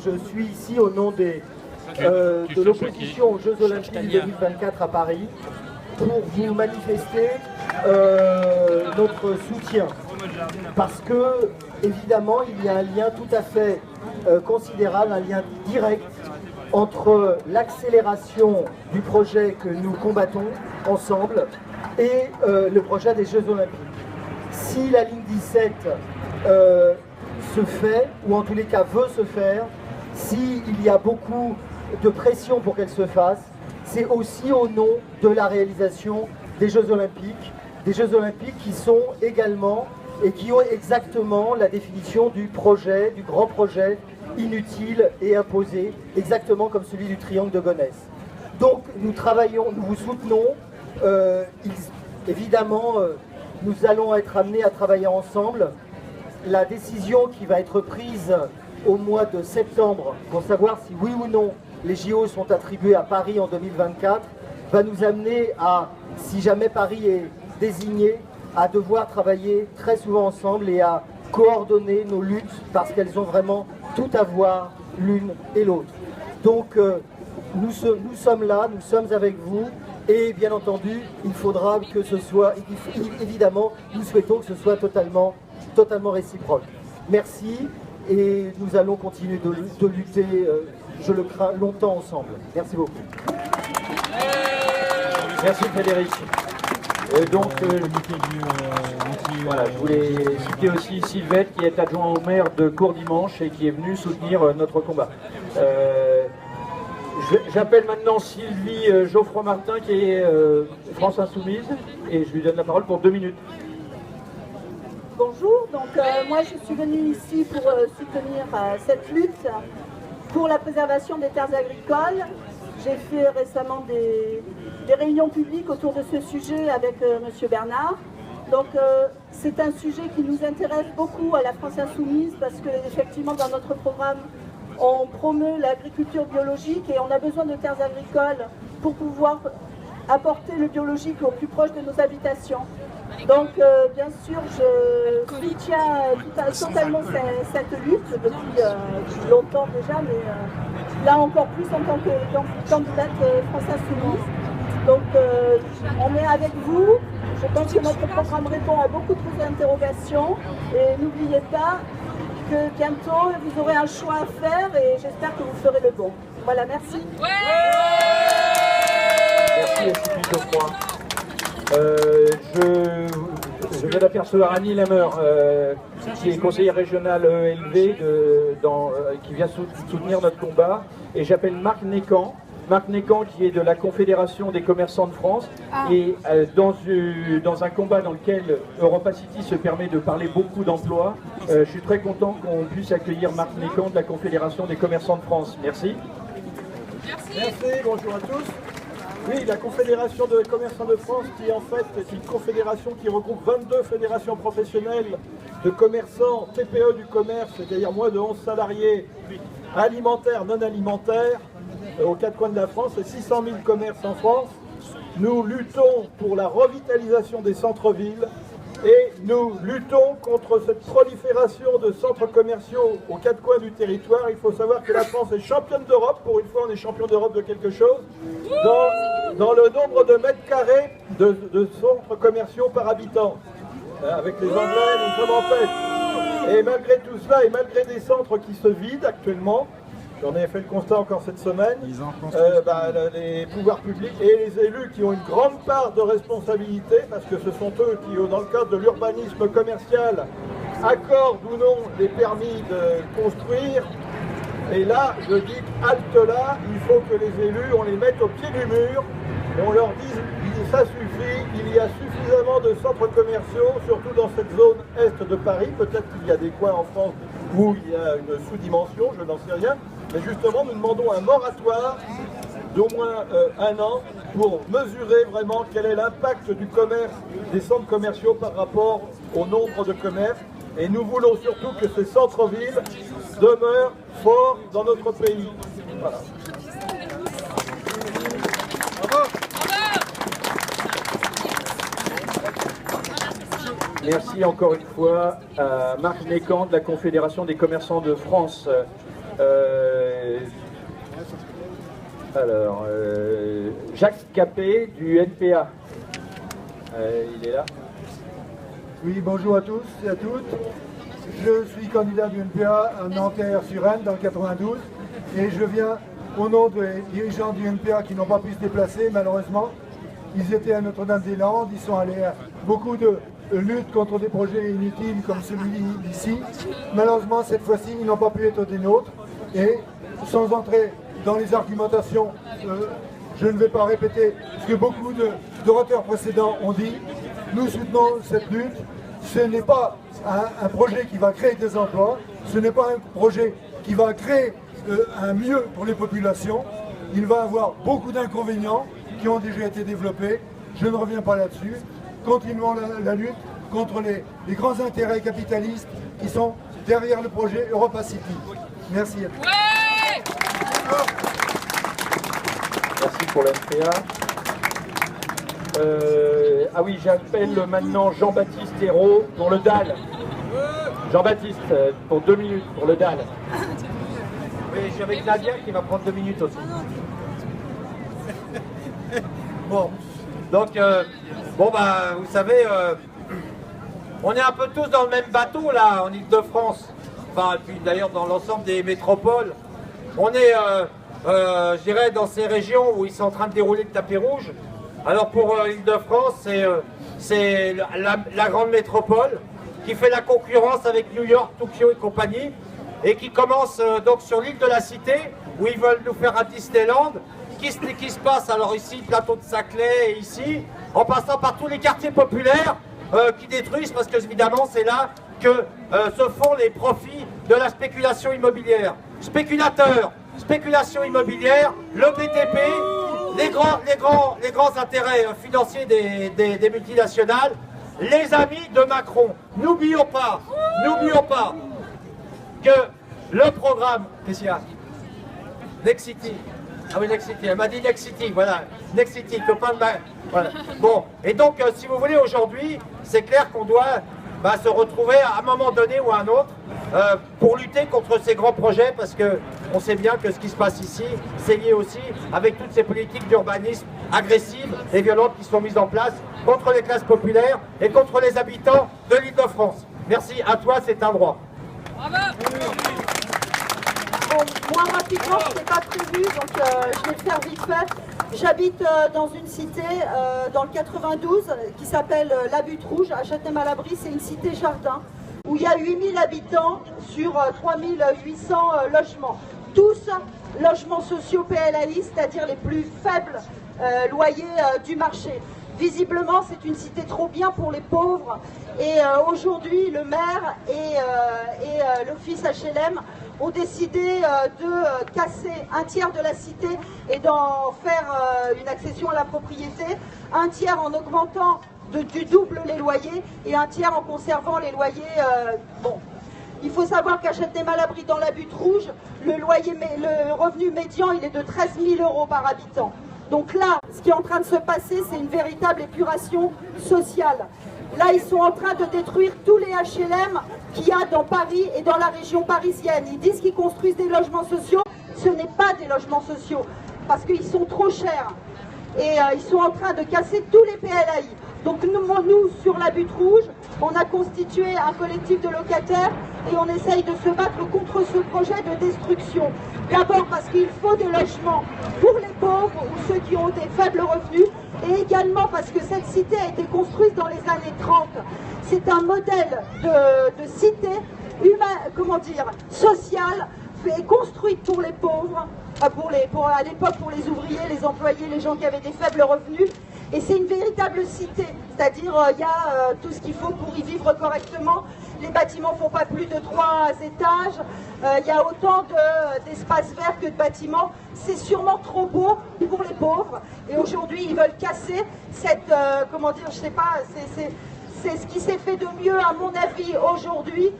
je suis ici au nom de l'opposition aux Jeux Olympiques 2024 à Paris pour vous manifester notre soutien. Parce que, évidemment, il y a un lien tout à fait considérable, un lien direct entre l'accélération du projet que nous combattons ensemble et le projet des Jeux Olympiques. Si la ligne 17 se fait, ou en tous les cas veut se faire, s'il y a beaucoup de pression pour qu'elle se fasse, c'est aussi au nom de la réalisation des Jeux Olympiques qui sont également et qui ont exactement la définition du projet, du grand projet inutile et imposé, exactement comme celui du triangle de Gonesse. Donc nous travaillons, nous vous soutenons, évidemment nous allons être amenés à travailler ensemble. La décision qui va être prise au mois de septembre pour savoir si oui ou non les JO sont attribués à Paris en 2024 va nous amener à, si jamais Paris est désigné, à devoir travailler très souvent ensemble et à coordonner nos luttes parce qu'elles ont vraiment tout à voir l'une et l'autre. Donc nous sommes là, nous sommes avec vous et bien entendu il faudra que ce soit, évidemment nous souhaitons que ce soit totalement réciproque. Merci et nous allons continuer de lutter, je le crains, longtemps ensemble. Merci beaucoup. Merci Frédéric. Donc, voilà, je voulais citer aussi Sylvette qui est adjoint au maire de Courdimanche et qui est venue soutenir notre combat. J'appelle maintenant Sylvie Geoffroy-Martin qui est France Insoumise et je lui donne la parole pour 2 minutes. Bonjour, donc moi je suis venue ici pour soutenir cette lutte pour la préservation des terres agricoles. J'ai fait récemment des réunions publiques autour de ce sujet avec M. Bernard. Donc c'est un sujet qui nous intéresse beaucoup à la France Insoumise parce que effectivement dans notre programme on promeut l'agriculture biologique et on a besoin de terres agricoles pour pouvoir apporter le biologique au plus proche de nos habitations. Donc bien sûr je soutiens totalement cette lutte depuis longtemps déjà, mais là encore plus en tant que candidate France Insoumise. Donc on est avec vous, je pense que notre programme répond à beaucoup de vos interrogations et n'oubliez pas que bientôt vous aurez un choix à faire et j'espère que vous ferez le bon. Voilà, merci. Merci Sylvie Geoffroy. Je viens d'apercevoir Annie Lameur, qui est conseillère régionale ELV, qui vient soutenir notre combat. Et j'appelle Marc Nécan. Marc Nécan qui est de la Confédération des commerçants de France. Et dans un combat dans lequel Europa City se permet de parler beaucoup d'emplois, je suis très content qu'on puisse accueillir Marc Nécan de la Confédération des commerçants de France. Merci. Merci, bonjour à tous. Oui, la Confédération des commerçants de France, qui en fait est une confédération qui regroupe 22 fédérations professionnelles de commerçants, TPE du commerce, c'est-à-dire moins de 11 salariés, alimentaires, non alimentaires, aux 4 coins de la France, et 600 000 commerces en France. Nous luttons pour la revitalisation des centres-villes et nous luttons contre cette prolifération de centres commerciaux aux 4 coins du territoire. Il faut savoir que la France est championne d'Europe, pour une fois on est champion d'Europe de quelque chose, dans le nombre de mètres carrés de centres commerciaux par habitant. Avec les Anglais, nous sommes en tête. Et malgré tout cela, et malgré des centres qui se vident actuellement, j'en ai fait le constat encore cette semaine, les pouvoirs publics et les élus qui ont une grande part de responsabilité, parce que ce sont eux qui, dans le cadre de l'urbanisme commercial, accordent ou non les permis de construire. Et là, je dis halte là, il faut que les élus, on les mette au pied du mur et on leur dise ça suffit, il y a suffisamment de centres commerciaux, surtout dans cette zone est de Paris. Peut-être qu'il y a des coins en France où il y a une sous-dimension, je n'en sais rien. Mais justement, nous demandons un moratoire d'au moins 1 an pour mesurer vraiment quel est l'impact du commerce, des centres commerciaux par rapport au nombre de commerces. Et nous voulons surtout que ces centres-villes demeurent forts dans notre pays. Voilà. Merci encore une fois à Marc Nécan de la Confédération des commerçants de France. Alors, Jacques Capet du NPA. Il est là. Oui, bonjour à tous et à toutes. Je suis candidat du NPA à Nanterre-sur-Aisne dans le 92 et je viens au nom des dirigeants du NPA qui n'ont pas pu se déplacer malheureusement. Ils étaient à Notre-Dame-des-Landes, ils sont allés à beaucoup de luttes contre des projets inutiles comme celui d'ici. Malheureusement, cette fois-ci, ils n'ont pas pu être des nôtres et sans entrer dans les argumentations, je ne vais pas répéter ce que beaucoup d'orateurs précédents ont dit. Nous soutenons cette lutte. Ce n'est pas un projet qui va créer des emplois, ce n'est pas un projet qui va créer un mieux pour les populations. Il va avoir beaucoup d'inconvénients qui ont déjà été développés. Je ne reviens pas là-dessus. Continuons la lutte contre les grands intérêts capitalistes qui sont derrière le projet Europa City. Merci à tous. Merci pour l'NPA. Ah oui, j'appelle maintenant Jean-Baptiste Hérault pour le DAL. Jean-Baptiste, pour 2 minutes, pour le DAL. Oui, je suis avec Nadia qui va prendre 2 minutes aussi. Bon, donc, vous savez, on est un peu tous dans le même bateau là, en Ile-de-France. Enfin, et puis d'ailleurs dans l'ensemble des métropoles. On est, je dirais, dans ces régions où ils sont en train de dérouler le tapis rouge. Alors pour l'Île-de-France, c'est la grande métropole qui fait la concurrence avec New York, Tokyo et compagnie, et qui commence donc sur l'île de la Cité, où ils veulent nous faire un Disneyland, qui se passe alors ici, plateau de Saclay, et ici, en passant par tous les quartiers populaires qui détruisent, parce que évidemment c'est là que se font les profits de la spéculation immobilière. Spéculateurs, spéculation immobilière, le BTP, les grands intérêts financiers des multinationales, les amis de Macron. N'oublions pas que le programme, qu'est-ce qu'il y a? Next City. Ah oui, Next City, elle m'a dit Next City, voilà. Next City, copain de ma... Voilà. Bon, et donc, si vous voulez, aujourd'hui, c'est clair qu'on doit se retrouver à un moment donné ou à un autre pour lutter contre ces grands projets, parce qu'on sait bien que ce qui se passe ici, c'est lié aussi avec toutes ces politiques d'urbanisme agressives et violentes qui sont mises en place contre les classes populaires et contre les habitants de l'Île-de-France. Merci, à toi, c'est un droit. Bon, moi rapidement, ce n'est pas prévu, donc je vais le faire vite fait. J'habite dans une cité dans le 92 qui s'appelle La Butte Rouge, à Châtenay-Malabry. C'est une cité jardin où il y a 8000 habitants sur 3800 logements. Tous logements sociaux PLAI, c'est-à-dire les plus faibles loyers du marché. Visiblement, c'est une cité trop bien pour les pauvres. Et aujourd'hui, le maire et l'office HLM ont décidé de casser un tiers de la cité et d'en faire une accession à la propriété, un tiers en augmentant du double les loyers et un tiers en conservant les loyers. Bon, il faut savoir qu'à Châtenay-Malabry, dans la Butte Rouge, le revenu médian, il est de 13 000 € par habitant. Donc là, ce qui est en train de se passer, c'est une véritable épuration sociale. Là, ils sont en train de détruire tous les HLM qu'il y a dans Paris et dans la région parisienne. Ils disent qu'ils construisent des logements sociaux. Ce n'est pas des logements sociaux, parce qu'ils sont trop chers. Et ils sont en train de casser tous les PLAI. Donc nous, sur la Butte Rouge, on a constitué un collectif de locataires et on essaye de se battre contre ce projet de destruction. D'abord parce qu'il faut des logements pour les pauvres ou ceux qui ont des faibles revenus, et également parce que cette cité a été construite dans les années 30. C'est un modèle de cité sociale, construite pour les pauvres, à l'époque pour les ouvriers, les employés, les gens qui avaient des faibles revenus. Et c'est une véritable cité, c'est-à-dire il y a tout ce qu'il faut pour y vivre correctement. Les bâtiments ne font pas plus de 3 étages, il y a autant d'espaces verts que de bâtiments. C'est sûrement trop beau pour les pauvres. Et aujourd'hui, ils veulent casser cette, je sais pas, c'est ce qui s'est fait de mieux, à mon avis, aujourd'hui,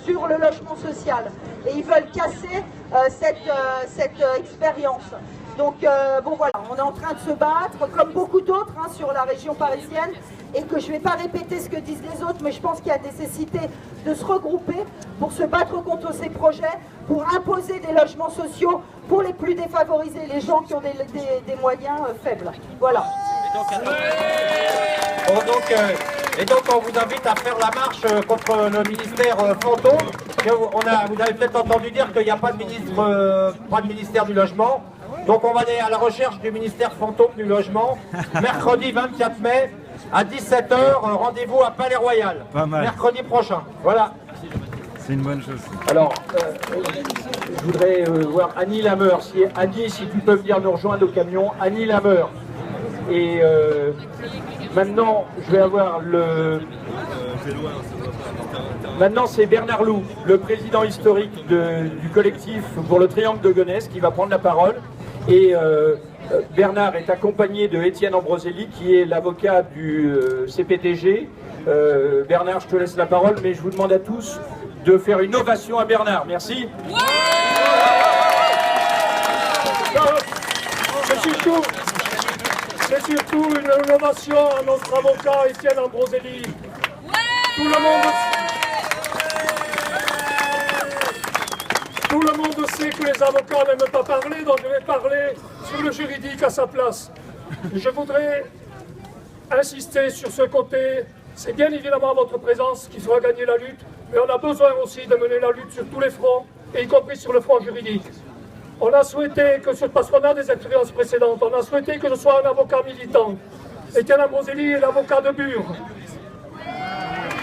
sur le logement social. Et ils veulent casser cette expérience. Donc bon voilà, on est en train de se battre, comme beaucoup d'autres sur la région parisienne, et que je ne vais pas répéter ce que disent les autres, mais je pense qu'il y a nécessité de se regrouper pour se battre contre ces projets, pour imposer des logements sociaux pour les plus défavorisés, les gens qui ont des moyens faibles. Voilà. Et donc on vous invite à faire la marche contre le ministère fantôme. Vous avez peut-être entendu dire qu'il n'y a pas de ministère du logement. Donc on va aller à la recherche du ministère fantôme du logement. Mercredi 24 mai à 17 h, rendez-vous à Palais Royal. Pas mal. Mercredi prochain. Voilà. C'est une bonne chose. Alors, je voudrais voir Annie Lameur. Annie, si tu peux venir nous rejoindre au camion. Annie Lameur. Et maintenant, je vais avoir Maintenant, c'est Bernard Loup, le président historique du collectif pour le Triangle de Gonesse, qui va prendre la parole. Et Bernard est accompagné de Étienne Ambroselli, qui est l'avocat du CPTG. Bernard, je te laisse la parole, mais je vous demande à tous de faire une ovation à Bernard. Merci. C'est surtout une ovation à notre avocat Étienne Ambroselli. Tout le monde sait que les avocats n'aiment pas parler, donc je vais parler sur le juridique à sa place. Je voudrais insister sur ce côté. C'est bien évidemment votre présence qui fera gagner la lutte, mais on a besoin aussi de mener la lutte sur tous les fronts, et y compris sur le front juridique. On a souhaité que parce qu'on a des expériences précédentes, on a souhaité que je sois un avocat militant. Étienne Ambroselli est l'avocat de Bure.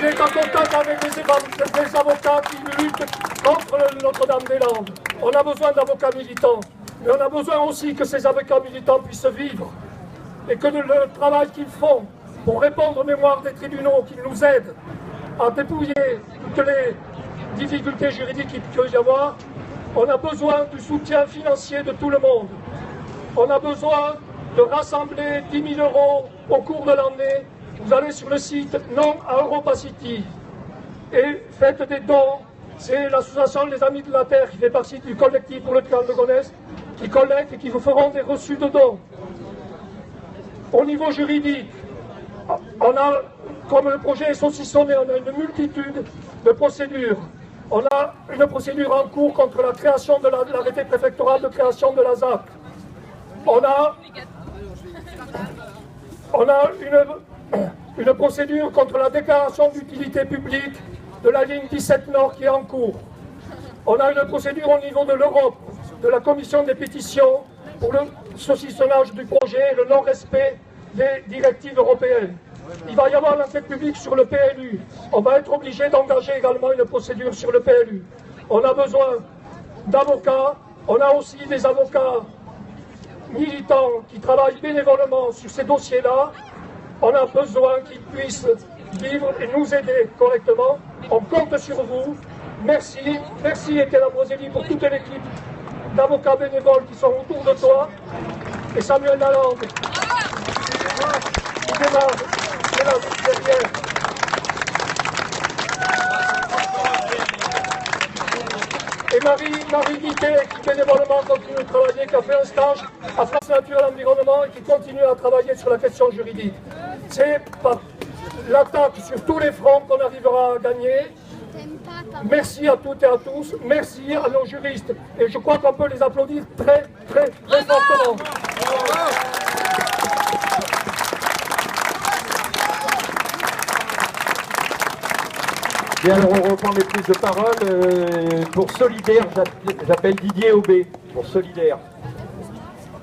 Il est en contact avec des avocats qui luttent contre Notre-Dame-des-Landes. On a besoin d'avocats militants, mais on a besoin aussi que ces avocats militants puissent vivre et que le travail qu'ils font pour répondre aux mémoires des tribunaux, qu'ils nous aident à dépouiller toutes les difficultés juridiques qu'il peut y avoir. On a besoin du soutien financier de tout le monde. On a besoin de rassembler 10 000 € au cours de l'année. Vous allez sur le site Non à Europacity et faites des dons. C'est l'association Les Amis de la Terre qui fait partie du collectif pour le Triangle de Gonesse qui collecte et qui vous feront des reçus de dons. Au niveau juridique, on a, comme le projet est saucissonné, on a une multitude de procédures. On a une procédure en cours contre la création de l'arrêté préfectoral de création de la ZAC. On a une procédure contre la déclaration d'utilité publique de la ligne 17 Nord qui est en cours. On a une procédure au niveau de l'Europe, de la commission des pétitions, pour le saucissonnage du projet et le non-respect des directives européennes. Il va y avoir l'enquête publique sur le PLU. On va être obligé d'engager également une procédure sur le PLU. On a besoin d'avocats. On a aussi des avocats militants qui travaillent bénévolement sur ces dossiers-là. On a besoin qu'ils puissent vivre et nous aider correctement. On compte sur vous. Merci. Merci Étienne Ambroselli pour toute l'équipe d'avocats bénévoles qui sont autour de toi. Et Samuel Lalande, qui démarre derrière. Et Marie Guittet, qui bénévolement continue de travailler, qui a fait un stage à France Nature et l'Environnement et qui continue à travailler sur la question juridique. C'est par l'attaque sur tous les fronts qu'on arrivera à gagner. Merci à toutes et à tous, merci à nos juristes. Et je crois qu'on peut les applaudir très, très, très fortement. Bien, alors on reprend les prises de parole. Pour Solidaire, j'appelle Didier Aubé, pour Solidaire.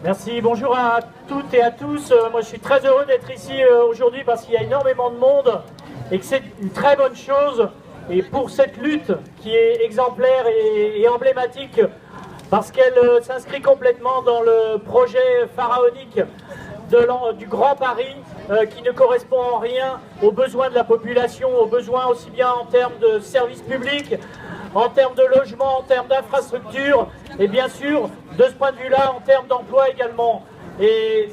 Merci, bonjour à toutes et à tous. Moi je suis très heureux d'être ici aujourd'hui parce qu'il y a énormément de monde et que c'est une très bonne chose. Et pour cette lutte qui est exemplaire et emblématique parce qu'elle s'inscrit complètement dans le projet pharaonique du Grand Paris qui ne correspond en rien aux besoins de la population, aux besoins aussi bien en termes de services publics, en termes de logement, en termes d'infrastructures et bien sûr de ce point de vue-là en termes d'emploi également. Et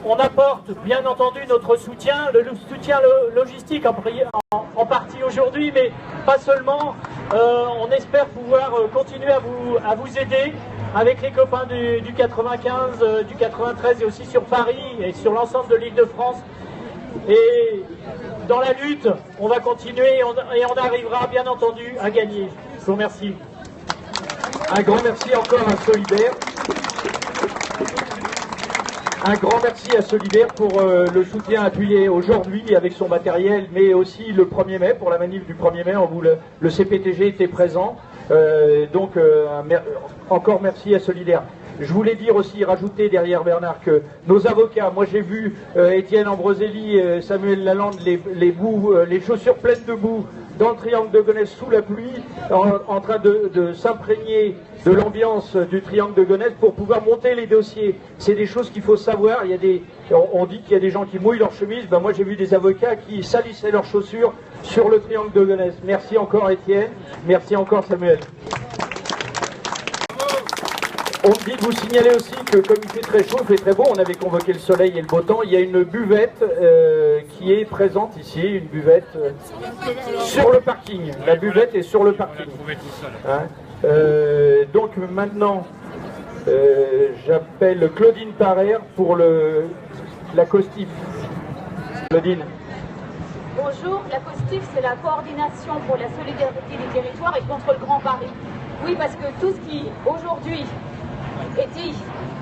on apporte bien entendu notre soutien, le soutien logistique en partie aujourd'hui, mais pas seulement. On espère pouvoir continuer à vous aider avec les copains du 95, du 93 et aussi sur Paris et sur l'ensemble de l'Île-de-France. Et dans la lutte, on va continuer et on arrivera bien entendu à gagner. Je vous remercie. Un grand merci encore à Solidaire. Un grand merci à Solidaire pour le soutien appuyé aujourd'hui avec son matériel, mais aussi le 1er mai, pour la manif du 1er mai, où le CPTG était présent. Encore merci à Solidaire. Je voulais dire aussi, rajouter derrière Bernard, que nos avocats, moi j'ai vu Étienne Ambroselli, Samuel Lalande, les chaussures pleines de boue dans le triangle de Gonesse sous la pluie, en train de s'imprégner de l'ambiance du triangle de Gonesse pour pouvoir monter les dossiers. C'est des choses qu'il faut savoir. On dit qu'il y a des gens qui mouillent leur chemise. Ben moi j'ai vu des avocats qui salissaient leurs chaussures sur le triangle de Gonesse. Merci encore Étienne, merci encore Samuel. On me dit de vous signaler aussi que comme il fait très chaud, il fait très beau, on avait convoqué le soleil et le beau temps, il y a une buvette qui est présente ici, une buvette sur le parking. La buvette est sur le parking. Hein, donc maintenant, j'appelle Claudine Parère pour la COSTIF. Claudine. Bonjour, la COSTIF, c'est la coordination pour la solidarité des territoires et contre le Grand Paris. Oui, parce que tout ce qui aujourd'hui est dit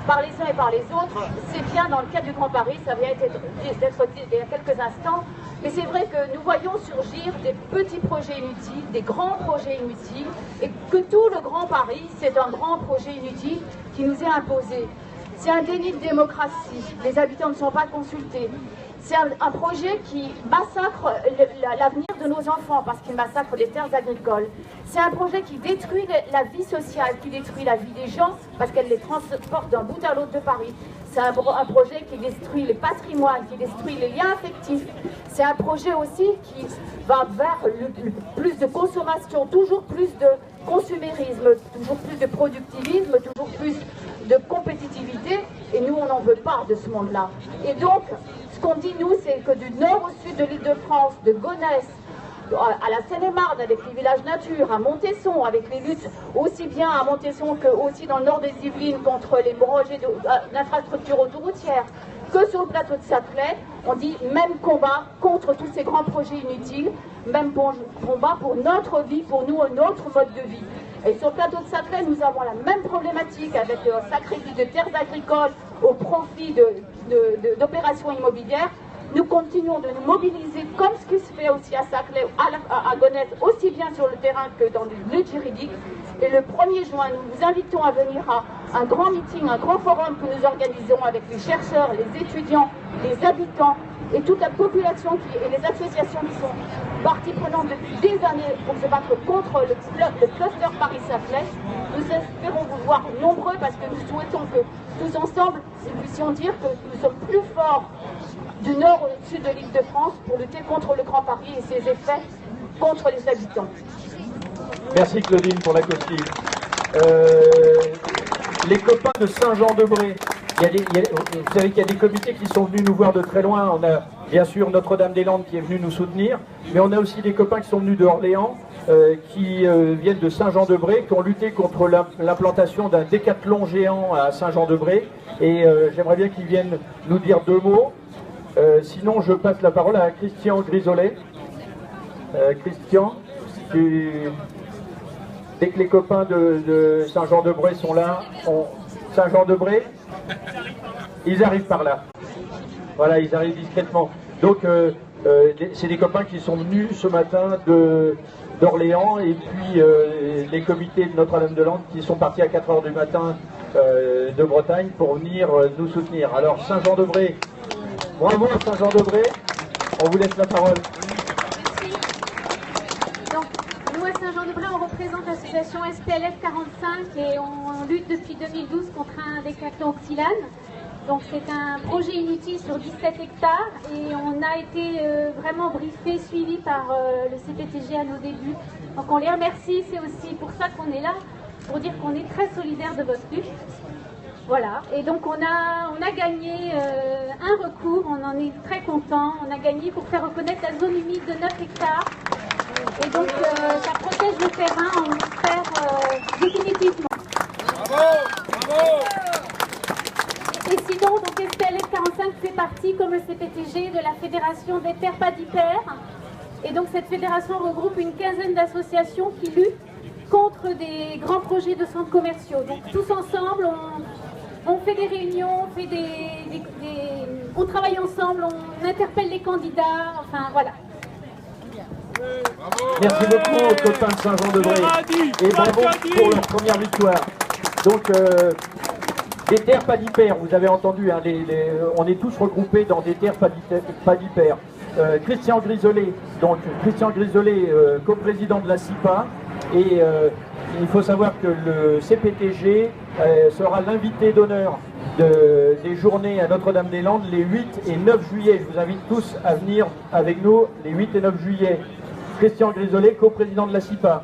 par les uns et par les autres, c'est bien dans le cadre du Grand Paris, ça vient d'être dit il y a quelques instants, mais c'est vrai que nous voyons surgir des petits projets inutiles, des grands projets inutiles, et que tout le Grand Paris, c'est un grand projet inutile qui nous est imposé. C'est un déni de démocratie, les habitants ne sont pas consultés. C'est un projet qui massacre l'avenir de nos enfants parce qu'il massacre les terres agricoles. C'est un projet qui détruit la vie sociale, qui détruit la vie des gens parce qu'elle les transporte d'un bout à l'autre de Paris. C'est un projet qui détruit les patrimoines, qui détruit les liens affectifs. C'est un projet aussi qui va vers plus de consommation, toujours plus de consumérisme, toujours plus de productivisme, toujours plus de compétitivité. Et nous, on n'en veut pas de ce monde-là. Et donc, ce qu'on dit, nous, c'est que du nord au sud de l'Île-de-France, de Gonesse, à la Seine-et-Marne, avec les villages nature, à Montesson, avec les luttes aussi bien à Montesson que aussi dans le nord des Yvelines contre les projets d'infrastructures autoroutières, que sur le plateau de Saclay, on dit même combat contre tous ces grands projets inutiles, même combat pour notre vie, pour nous, notre mode de vie. Et sur le plateau de Saclay, nous avons la même problématique avec le sacrifice de terres agricoles au profit d'opérations immobilières. Nous continuons de nous mobiliser comme ce qui se fait aussi à Saclay, à Gonesse, aussi bien sur le terrain que dans les luttes juridiques. Et le 1er juin, nous vous invitons à venir à un grand meeting, un grand forum que nous organisons avec les chercheurs, les étudiants, les habitants et toute la population et les associations qui sont partie prenante depuis des années pour se battre contre le cluster Paris-Saclay. Nous espérons vous voir nombreux parce que nous souhaitons que tous ensemble, nous puissions dire que nous sommes plus forts du nord au sud de l'Île-de-France pour lutter contre le Grand Paris et ses effets contre les habitants. Merci Claudine pour la COSTIF. Les copains de Saint-Jean-de-Bray, vous savez qu'il y a des comités qui sont venus nous voir de très loin. On a bien sûr Notre-Dame-des-Landes qui est venu nous soutenir, mais on a aussi des copains qui sont venus d'Orléans, qui viennent de Saint-Jean-de-Bray, qui ont lutté contre l'implantation d'un décathlon géant à Saint-Jean-de-Bray. Et j'aimerais bien qu'ils viennent nous dire 2 mots. Sinon, je passe la parole à Christian Grisolet. Christian, dès que les copains de Saint-Jean-de-Bray sont là, Saint-Jean-de-Bray, ils arrivent par là. Voilà, ils arrivent discrètement. Donc, c'est des copains qui sont venus ce matin d'Orléans et puis les comités de Notre-Dame-de-Landes qui sont partis à 4 h du matin de Bretagne pour venir nous soutenir. Alors, Saint-Jean-de-Bray, bravo à Saint-Jean-de-Bray, on vous laisse la parole. Donc, nous à Saint-Jean-de-Bray, on représente l'association SPLF 45 et on lutte depuis 2012 contre un décathlon Oxylane. Donc c'est un projet inutile sur 17 hectares et on a été vraiment briefé, suivi par le CPTG à nos débuts. Donc on les remercie, c'est aussi pour ça qu'on est là, pour dire qu'on est très solidaires de votre lutte. Voilà, et donc on a gagné un recours, on en est très content. On a gagné pour faire reconnaître la zone humide de 9 hectares. Et donc ça protège le terrain, on espère définitivement. Bravo! Et sinon, donc SPLF 45 fait partie, comme le CPTG, de la Fédération des terres padipères. Et donc cette fédération regroupe une quinzaine d'associations qui luttent contre des grands projets de centres commerciaux. Donc tous ensemble, on fait des réunions, on travaille ensemble, on interpelle les candidats, enfin voilà. Merci beaucoup aux copains de Saint-Jean-de-Bray et bravo pour leur première victoire. Donc, des terres padipères, vous avez entendu, hein, on est tous regroupés dans des terres padipères. Christian Grisolet, coprésident de la CIPA, et il faut savoir que le CPTG sera l'invité d'honneur des journées à Notre-Dame-des-Landes les 8 et 9 juillet. Je vous invite tous à venir avec nous les 8 et 9 juillet. Christian Grisolet, coprésident de la CIPA.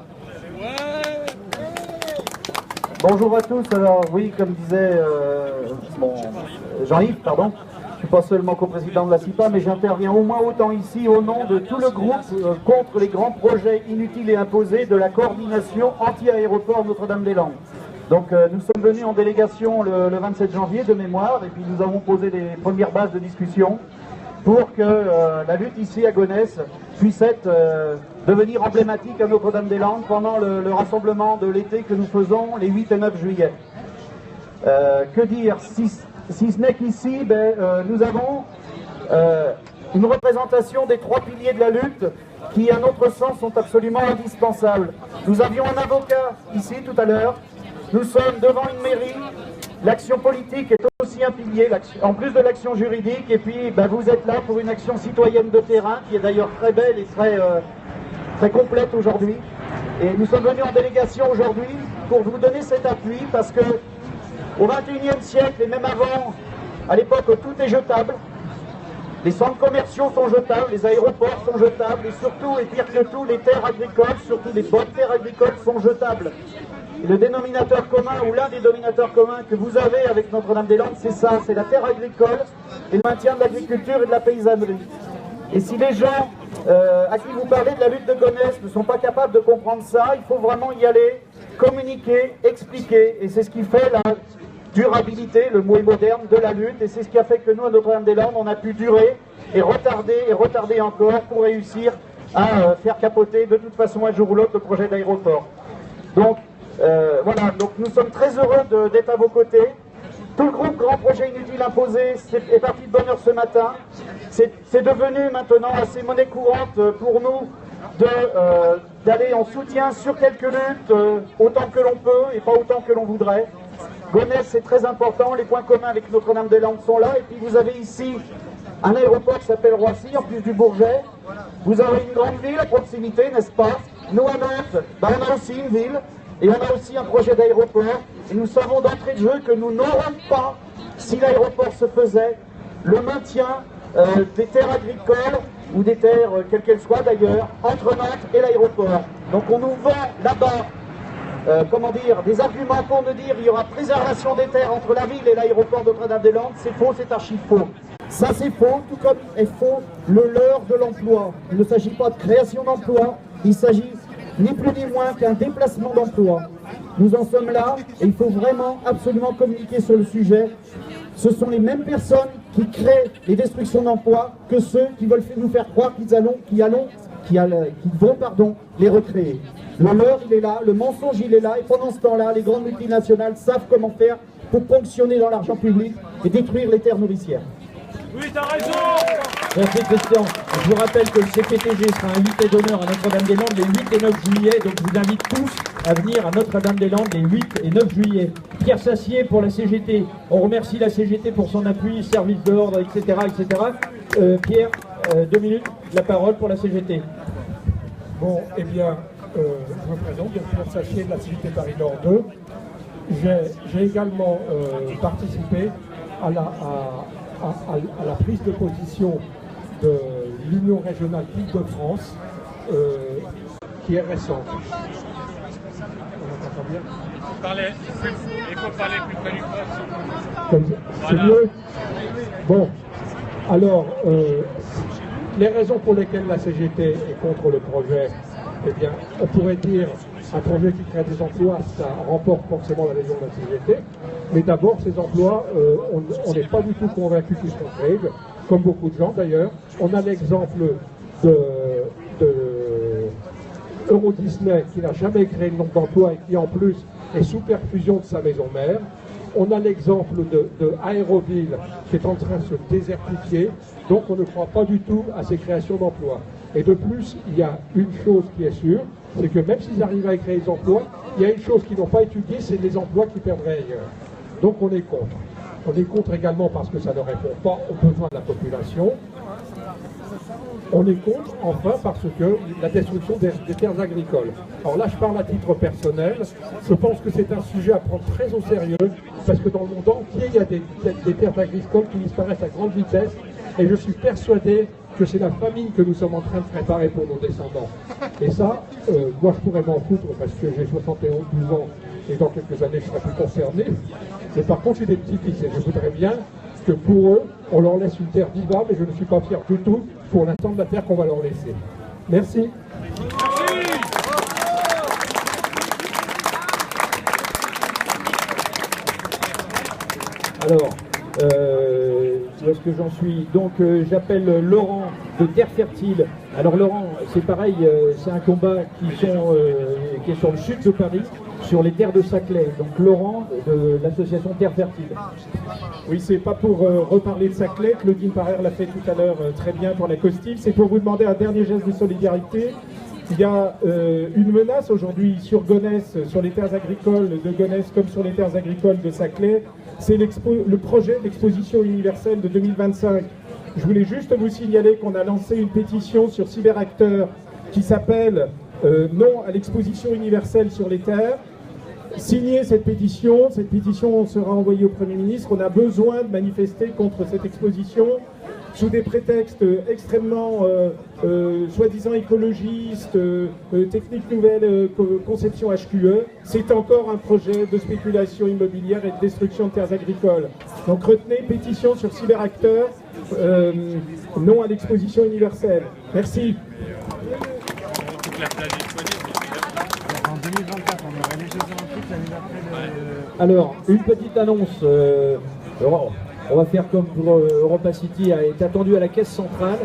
Bonjour à tous. Alors oui, comme disait Jean-Yves, pardon, je suis pas seulement coprésident de la CIPA, mais j'interviens au moins autant ici au nom de tout le groupe contre les grands projets inutiles et imposés de la coordination anti-aéroport Notre-Dame-des-Landes. Donc nous sommes venus en délégation le 27 janvier de mémoire, et puis nous avons posé les premières bases de discussion pour que la lutte ici à Gonesse puisse devenir emblématique à Notre-Dame-des-Landes pendant le rassemblement de l'été que nous faisons les 8 et 9 juillet. Que dire, si ce n'est qu'ici, nous avons une représentation des 3 piliers de la lutte qui, à notre sens, sont absolument indispensables. Nous avions un avocat ici tout à l'heure, nous sommes devant une mairie, l'action politique est aussi un pilier, en plus de l'action juridique, et puis vous êtes là pour une action citoyenne de terrain, qui est d'ailleurs très belle et très complète aujourd'hui. Et nous sommes venus en délégation aujourd'hui pour vous donner cet appui, parce que au XXIe siècle, et même avant, à l'époque où tout est jetable, les centres commerciaux sont jetables, les aéroports sont jetables, et surtout, et pire que tout, les terres agricoles, surtout les bonnes terres agricoles, sont jetables. Et le dénominateur commun, ou l'un des dénominateurs communs que vous avez avec Notre-Dame-des-Landes, c'est ça, c'est la terre agricole et le maintien de l'agriculture et de la paysannerie. Et si les gens à qui vous parlez de la lutte de Gonesse ne sont pas capables de comprendre ça, il faut vraiment y aller, communiquer, expliquer, et c'est ce qui fait la durabilité, le mot est moderne, de la lutte, et c'est ce qui a fait que nous, à Notre-Dame-des-Landes, on a pu durer et retarder encore pour réussir à faire capoter de toute façon un jour ou l'autre le projet d'aéroport. Donc, voilà, donc nous sommes très heureux d'être à vos côtés. Tout le groupe Grand Projet Inutile Imposé est parti de bonne heure ce matin. C'est devenu maintenant assez monnaie courante pour nous d'aller en soutien sur quelques luttes autant que l'on peut et pas autant que l'on voudrait. Gonesse, c'est très important, les points communs avec Notre-Dame-des-Landes sont là, et puis vous avez ici un aéroport qui s'appelle Roissy, en plus du Bourget. Vous avez une grande ville à proximité, n'est-ce pas? Nous, à Nantes, on a aussi une ville. Et on a aussi un projet d'aéroport, et nous savons d'entrée de jeu que nous n'aurons pas, si l'aéroport se faisait, le maintien des terres agricoles, ou des terres, quelles qu'elles soient d'ailleurs, entre Nantes et l'aéroport. Donc on nous vend là-bas, des arguments pour nous dire qu'il y aura préservation des terres entre la ville et l'aéroport de Notre-Dame-des-Landes. C'est faux, c'est archi faux. Ça c'est faux, tout comme est faux le leurre de l'emploi. Il ne s'agit pas de création d'emplois, il s'agit ni plus ni moins qu'un déplacement d'emploi. Nous en sommes là et il faut vraiment absolument communiquer sur le sujet. Ce sont les mêmes personnes qui créent les destructions d'emplois que ceux qui veulent nous faire croire qu'ils vont les recréer. Le leurre il est là, le mensonge il est là, et pendant ce temps-là, les grandes multinationales savent comment faire pour ponctionner dans l'argent public et détruire les terres nourricières. Oui, t'as raison! Merci Christian. Je vous rappelle que le CPTG sera invité d'honneur à Notre-Dame-des-Landes les 8 et 9 juillet, donc je vous invite tous à venir à Notre-Dame-des-Landes les 8 et 9 juillet. Pierre Sassier pour la CGT. On remercie la CGT pour son appui, service d'ordre, etc. Pierre, 2 minutes, la parole pour la CGT. Bon, eh bien, je me présente, Pierre Sassier de la CGT Paris-Nord 2. J'ai également participé à la prise de position de l'Union régionale Île-de-France, qui est récente. On entend bien ? Il faut parler plus près du micro. C'est mieux ? Bon, alors, les raisons pour lesquelles la CGT est contre le projet, eh bien, on pourrait dire un projet qui crée des emplois, ça remporte forcément l'adhésion de la CGT. Mais d'abord, ces emplois, on n'est pas du tout convaincu qu'ils seront créés, comme beaucoup de gens d'ailleurs. On a l'exemple de Euro Disney qui n'a jamais créé le nombre d'emplois et qui en plus est sous perfusion de sa maison mère. On a l'exemple de Aéroville qui est en train de se désertifier, donc on ne croit pas du tout à ces créations d'emplois. Et de plus, il y a une chose qui est sûre, c'est que même s'ils arrivent à créer des emplois, il y a une chose qu'ils n'ont pas étudiée, c'est les emplois qu'ils perdraient ailleurs. Donc on est contre. On est contre également parce que ça ne répond pas aux besoins de la population. On est contre, enfin, parce que la destruction des terres agricoles. Alors là, je parle à titre personnel. Je pense que c'est un sujet à prendre très au sérieux, parce que dans le monde entier, il y a des terres agricoles qui disparaissent à grande vitesse, et je suis persuadé que c'est la famine que nous sommes en train de préparer pour nos descendants. Et ça, moi, je pourrais m'en foutre, parce que j'ai 71 ans, et dans quelques années, je serai plus concerné. Mais par contre, j'ai des petits-fils, et je voudrais bien que pour eux, on leur laisse une terre vivable, et je ne suis pas fier du tout pour l'instant de la terre qu'on va leur laisser. Merci. Alors, où est-ce que j'en suis? Donc, j'appelle Laurent de Terre Fertile. Alors, Laurent, c'est pareil, c'est un combat qui est sur le sud de Paris, sur les terres de Saclay. Donc, Laurent de l'association Terre Fertile. Oui, c'est pas pour reparler de Saclay, Claudine Parère l'a fait tout à l'heure très bien pour la Costive, c'est pour vous demander un dernier geste de solidarité. Il y a une menace aujourd'hui sur Gonesse, sur les terres agricoles de Gonesse comme sur les terres agricoles de Saclay. C'est le projet d'exposition universelle de 2025. Je voulais juste vous signaler qu'on a lancé une pétition sur Cyberacteur qui s'appelle Non à l'exposition universelle sur les terres. Signez cette pétition sera envoyée au Premier ministre. On a besoin de manifester contre cette exposition sous des prétextes extrêmement soi-disant écologistes, techniques nouvelles, conception HQE. C'est encore un projet de spéculation immobilière et de destruction de terres agricoles. Donc retenez pétition sur Cyberacteur, non à l'exposition universelle. Merci. En 2024, on aura les Jeux Olympiques l'année d'après. Alors, une petite annonce. On va faire comme pour Europa City, est attendu à la caisse centrale.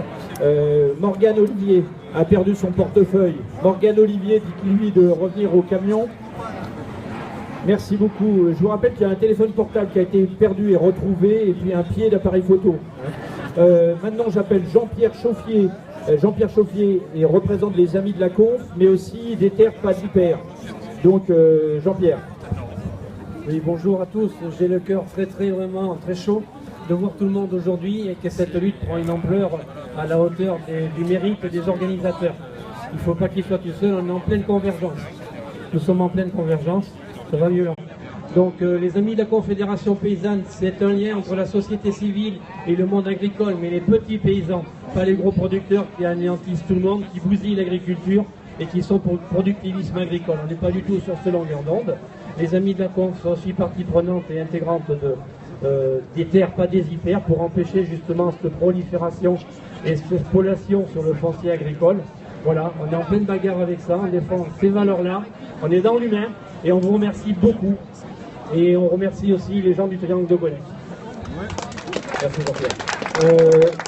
Morgane Olivier a perdu son portefeuille. Morgane Olivier dit lui de revenir au camion. Merci beaucoup. Je vous rappelle qu'il y a un téléphone portable qui a été perdu et retrouvé, et puis un pied d'appareil photo. Maintenant, j'appelle Jean-Pierre Chauffier. Jean-Pierre Chauffier représente les Amis de la Conf, mais aussi des terres pas hyper. Donc, Jean-Pierre. Oui, bonjour à tous. J'ai le cœur vraiment très chaud de voir tout le monde aujourd'hui et que cette lutte prend une ampleur à la hauteur du mérite des organisateurs. Il ne faut pas qu'ils soient tout seuls, on est en pleine convergence. Nous sommes en pleine convergence, ça va mieux là. Donc les Amis de la Confédération Paysanne, c'est un lien entre la société civile et le monde agricole, mais les petits paysans, pas les gros producteurs qui anéantissent tout le monde, qui bousillent l'agriculture et qui sont pour le productivisme agricole. On n'est pas du tout sur ce longueur d'onde. Les Amis de la Conf sont aussi partie prenante et intégrante des terres, pas des hyper, pour empêcher justement cette prolifération et cette spoliation sur le foncier agricole. Voilà, on est en pleine bagarre avec ça, on défend ces valeurs-là, on est dans l'humain et on vous remercie beaucoup. Et on remercie aussi les gens du Triangle de Gonesse. Merci Jean-Pierre.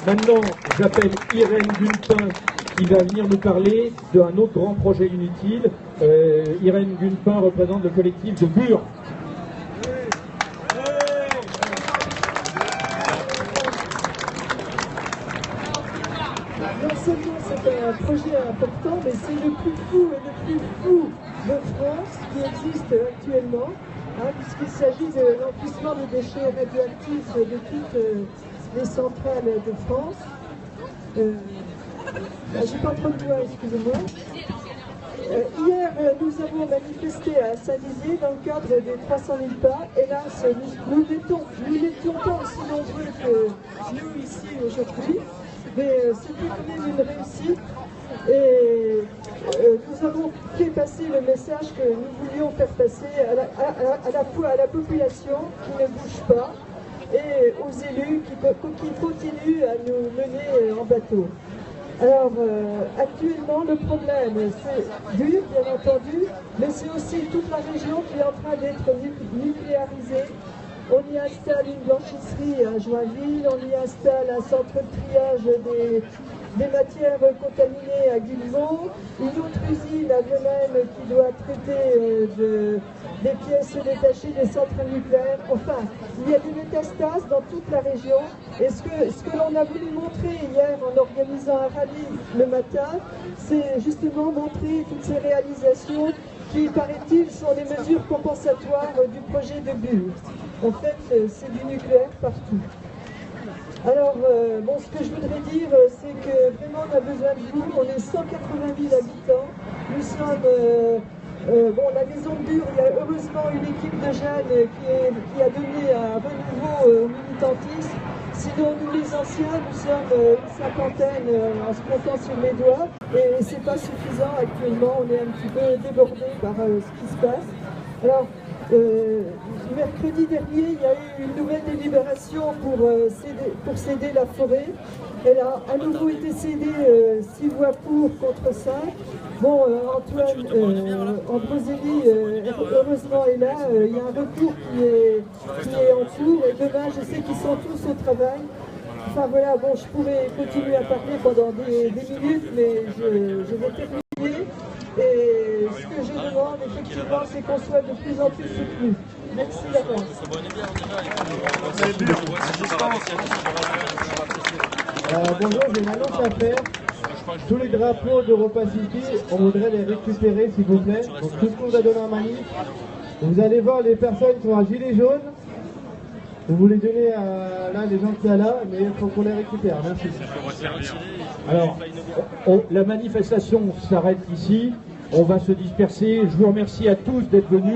Maintenant, j'appelle Irène Gunpin qui va venir nous parler d'un autre grand projet inutile. Irène Gunpin représente le collectif de Bure. Non seulement c'est un projet important, mais c'est le plus fou et le plus fou de France qui existe actuellement. Puisqu'il s'agit de l'enfouissement des déchets radioactifs de toutes les centrales de France. J'ai pas trop de voix, excusez-moi. Hier, nous avons manifesté à Saint-Dizier dans le cadre des 300 000 pas. Hélas, nous n'étions pas aussi nombreux que nous ici aujourd'hui, mais c'était quand même une réussite. Et nous avons fait passer le message que nous voulions faire passer à la fois à la population qui ne bouge pas et aux élus qui continuent à nous mener en bateau. Alors, actuellement, le problème, c'est dur, bien entendu, mais c'est aussi toute la région qui est en train d'être nucléarisée. On y installe une blanchisserie à Joinville, on y installe un centre de triage des matières contaminées à Guillemot, une autre usine à Violaine qui doit traiter des pièces détachées des centrales nucléaires. Enfin, il y a des métastases dans toute la région. Et ce que l'on a voulu montrer hier en organisant un rallye le matin, c'est justement montrer toutes ces réalisations qui, paraît-il, sont les mesures compensatoires du projet de Bulle. En fait, c'est du nucléaire partout. Alors, bon, ce que je voudrais dire, c'est que vraiment on a besoin de vous. On est 180 000 habitants. Nous sommes, bon, la maison de Bure, il y a heureusement une équipe de jeunes qui a donné un renouveau au militantisme. Sinon, nous les anciens, nous sommes une cinquantaine en se comptant sur les doigts. Et c'est pas suffisant actuellement, on est un petit peu débordé par ce qui se passe. Alors, mercredi dernier, il y a eu une nouvelle délibération pour céder la forêt. Elle a à nouveau été cédée 6 voix pour contre 5. Bon, Antoine Ambroselli, heureusement, est là. Il y a un recours qui est en cours. Et demain, je sais qu'ils sont tous au travail. Enfin voilà, bon, je pourrais continuer à parler pendant des minutes, mais je vais terminer. Et ce que je demande, effectivement, c'est qu'on soit de plus en plus soutenus. Merci d'avance. Bonjour, j'ai une annonce à faire. Tous les drapeaux d'Europa City, on voudrait les récupérer, s'il vous plaît. Donc tout ce qu'on vous a donné en manif, vous allez voir les personnes qui ont un gilet jaune. Vous les donnez à là, les gens qui sont là, mais il faut qu'on les récupère. Merci. Alors, la manifestation s'arrête ici. On va se disperser. Je vous remercie à tous d'être venus.